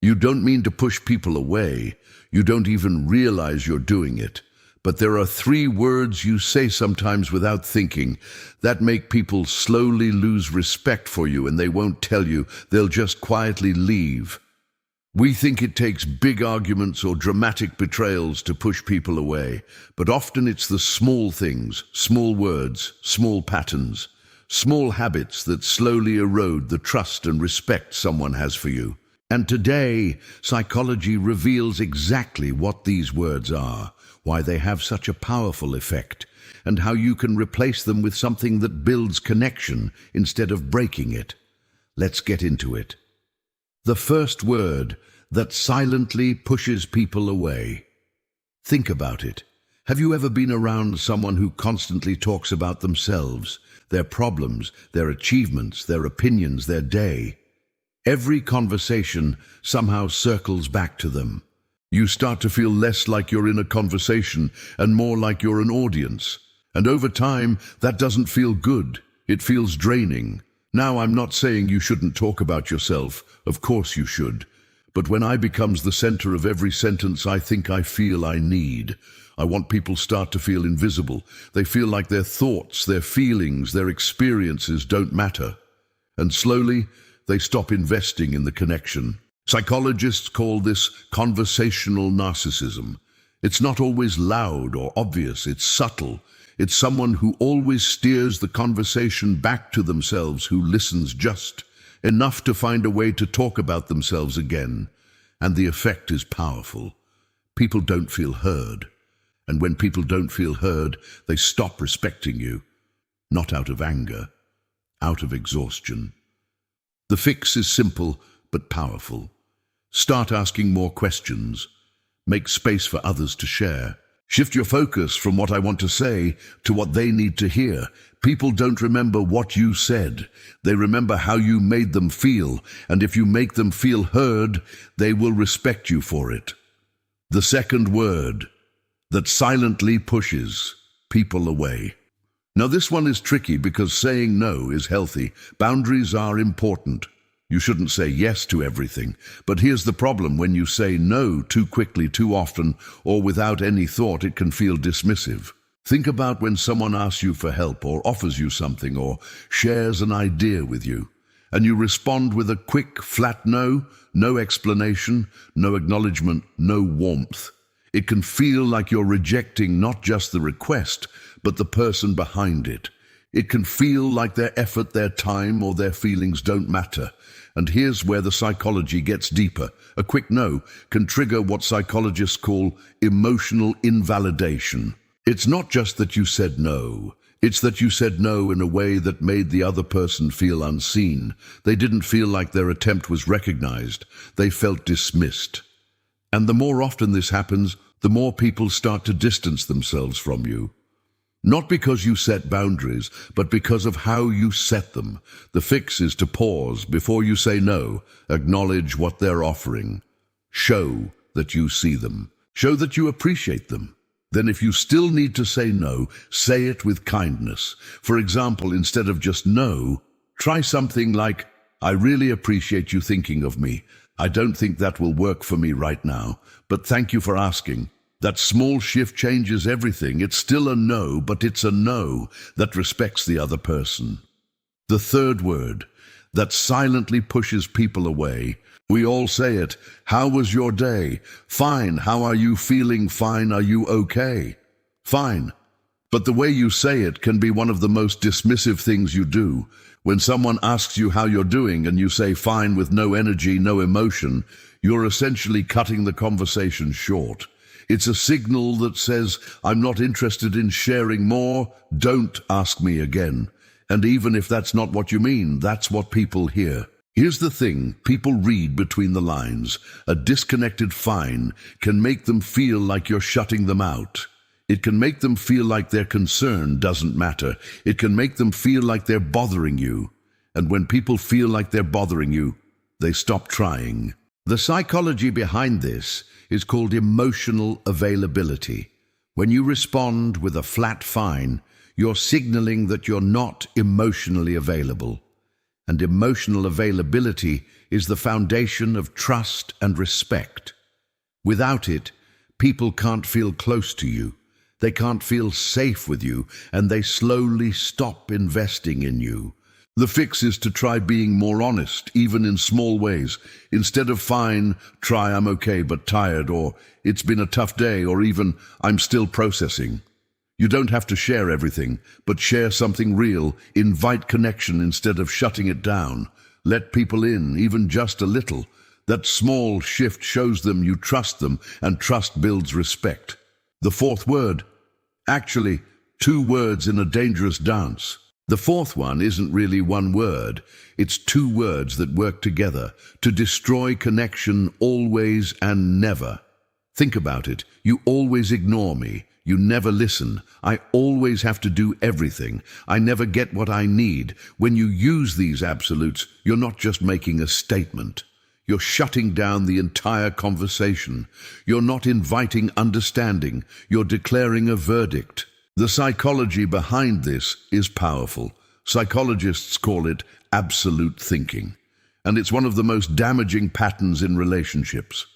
You don't mean to push people away. You don't even realize you're doing it. But there are 3 words you say sometimes without thinking that make people slowly lose respect for you, and they won't tell you. They'll just quietly leave. We think it takes big arguments or dramatic betrayals to push people away, but often it's the small things, small words, small patterns, small habits that slowly erode the trust and respect someone has for you. And today, psychology reveals exactly what these words are, why they have such a powerful effect, and how you can replace them with something that builds connection instead of breaking it. Let's get into it. The first word that silently pushes people away. Think about it. Have you ever been around someone who constantly talks about themselves, their problems, their achievements, their opinions, their day? Every conversation somehow circles back to them. You start to feel less like you're in a conversation and more like you're an audience. And over time, that doesn't feel good. It feels draining. Now, I'm not saying you shouldn't talk about yourself. Of course you should. But when I becomes the center of every sentence I think I feel I need, I want people start to feel invisible. They feel like their thoughts, their feelings, their experiences don't matter. And slowly, they stop investing in the connection. Psychologists call this conversational narcissism. It's not always loud or obvious, it's subtle. It's someone who always steers the conversation back to themselves, who listens just enough to find a way to talk about themselves again. And the effect is powerful. People don't feel heard. And when people don't feel heard, they stop respecting you. Not out of anger, out of exhaustion. The fix is simple but powerful. Start asking more questions. Make space for others to share. Shift your focus from what I want to say to what they need to hear. People don't remember what you said. They remember how you made them feel, and if you make them feel heard, they will respect you for it. The second word that silently pushes people away. Now this one is tricky because saying no is healthy. Boundaries are important. You shouldn't say yes to everything. But here's the problem: when you say no too quickly, too often, or without any thought, it can feel dismissive. Think about when someone asks you for help or offers you something or shares an idea with you, and you respond with a quick, flat no, no explanation, no acknowledgement, no warmth. It can feel like you're rejecting not just the request, but the person behind it. It can feel like their effort, their time, or their feelings don't matter. And here's where the psychology gets deeper. A quick no can trigger what psychologists call emotional invalidation. It's not just that you said no. It's that you said no in a way that made the other person feel unseen. They didn't feel like their attempt was recognized. They felt dismissed. And the more often this happens, the more people start to distance themselves from you. Not because you set boundaries, but because of how you set them. The fix is to pause before you say no. Acknowledge what they're offering. Show that you see them. Show that you appreciate them. Then if you still need to say no, say it with kindness. For example, instead of just no, try something like, "I really appreciate you thinking of me. I don't think that will work for me right now, but thank you for asking." That small shift changes everything. It's still a no, but it's a no that respects the other person. The third word that silently pushes people away. We all say it. How was your day? Fine. How are you feeling? Fine. Are you okay? Fine. But the way you say it can be one of the most dismissive things you do. When someone asks you how you're doing and you say fine with no energy, no emotion, you're essentially cutting the conversation short. It's a signal that says, "I'm not interested in sharing more, don't ask me again." And even if that's not what you mean, that's what people hear. Here's the thing, people read between the lines. A disconnected fine can make them feel like you're shutting them out. It can make them feel like their concern doesn't matter. It can make them feel like they're bothering you. And when people feel like they're bothering you, they stop trying. The psychology behind this is called emotional availability. When you respond with a flat fine, you're signaling that you're not emotionally available. And emotional availability is the foundation of trust and respect. Without it, people can't feel close to you. They can't feel safe with you, and they slowly stop investing in you. The fix is to try being more honest, even in small ways. Instead of fine, try I'm okay but tired, or it's been a tough day, or even I'm still processing. You don't have to share everything, but share something real. Invite connection instead of shutting it down. Let people in, even just a little. That small shift shows them you trust them, and trust builds respect. The fourth word, actually, 2 words in a dangerous dance. The fourth one isn't really one word. It's 2 words that work together to destroy connection always and never. Think about it. You always ignore me. You never listen. I always have to do everything. I never get what I need. When you use these absolutes, you're not just making a statement. You're shutting down the entire conversation. You're not inviting understanding. You're declaring a verdict. The psychology behind this is powerful. Psychologists call it absolute thinking. And it's one of the most damaging patterns in relationships.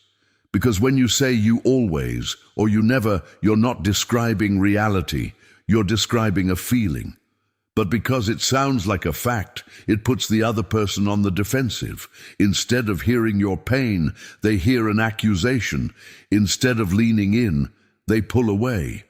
Because when you say you always or you never, you're not describing reality. You're describing a feeling. But because it sounds like a fact, it puts the other person on the defensive. Instead of hearing your pain, they hear an accusation. Instead of leaning in, they pull away.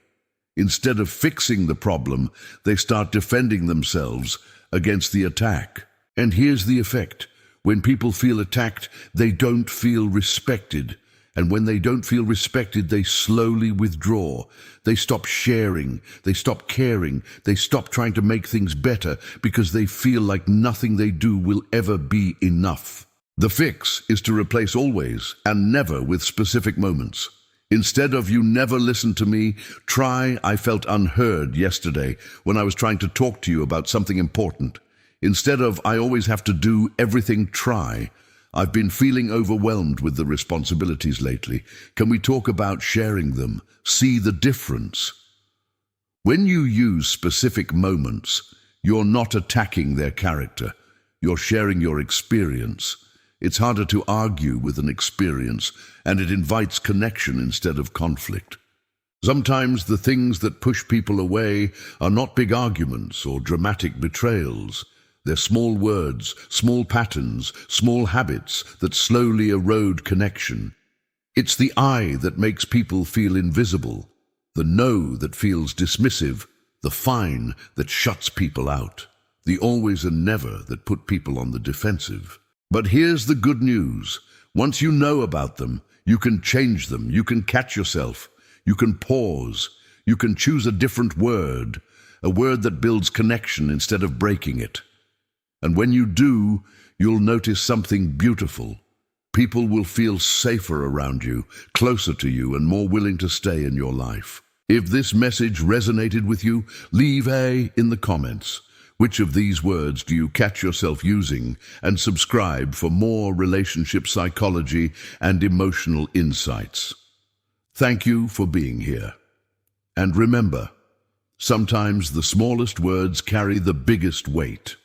Instead of fixing the problem, they start defending themselves against the attack. And here's the effect. When people feel attacked, they don't feel respected. And when they don't feel respected, they slowly withdraw. They stop sharing. They stop caring. They stop trying to make things better because they feel like nothing they do will ever be enough. The fix is to replace always and never with specific moments. Instead of you never listened to me, try I felt unheard yesterday when I was trying to talk to you about something important. Instead of I always have to do everything, try I've been feeling overwhelmed with the responsibilities lately. Can we talk about sharing them? See the difference. When you use specific moments, you're not attacking their character. You're sharing your experience. It's harder to argue with an experience, and it invites connection instead of conflict. Sometimes the things that push people away are not big arguments or dramatic betrayals. They're small words, small patterns, small habits that slowly erode connection. It's the I that makes people feel invisible, the no that feels dismissive, the fine that shuts people out, the always and never that put people on the defensive. But here's the good news. Once you know about them, you can change them, you can catch yourself, you can pause, you can choose a different word, a word that builds connection instead of breaking it. And when you do, you'll notice something beautiful. People will feel safer around you, closer to you, and more willing to stay in your life. If this message resonated with you, leave A in the comments. Which of these words do you catch yourself using? And subscribe for more relationship psychology and emotional insights. Thank you for being here. And remember, sometimes the smallest words carry the biggest weight.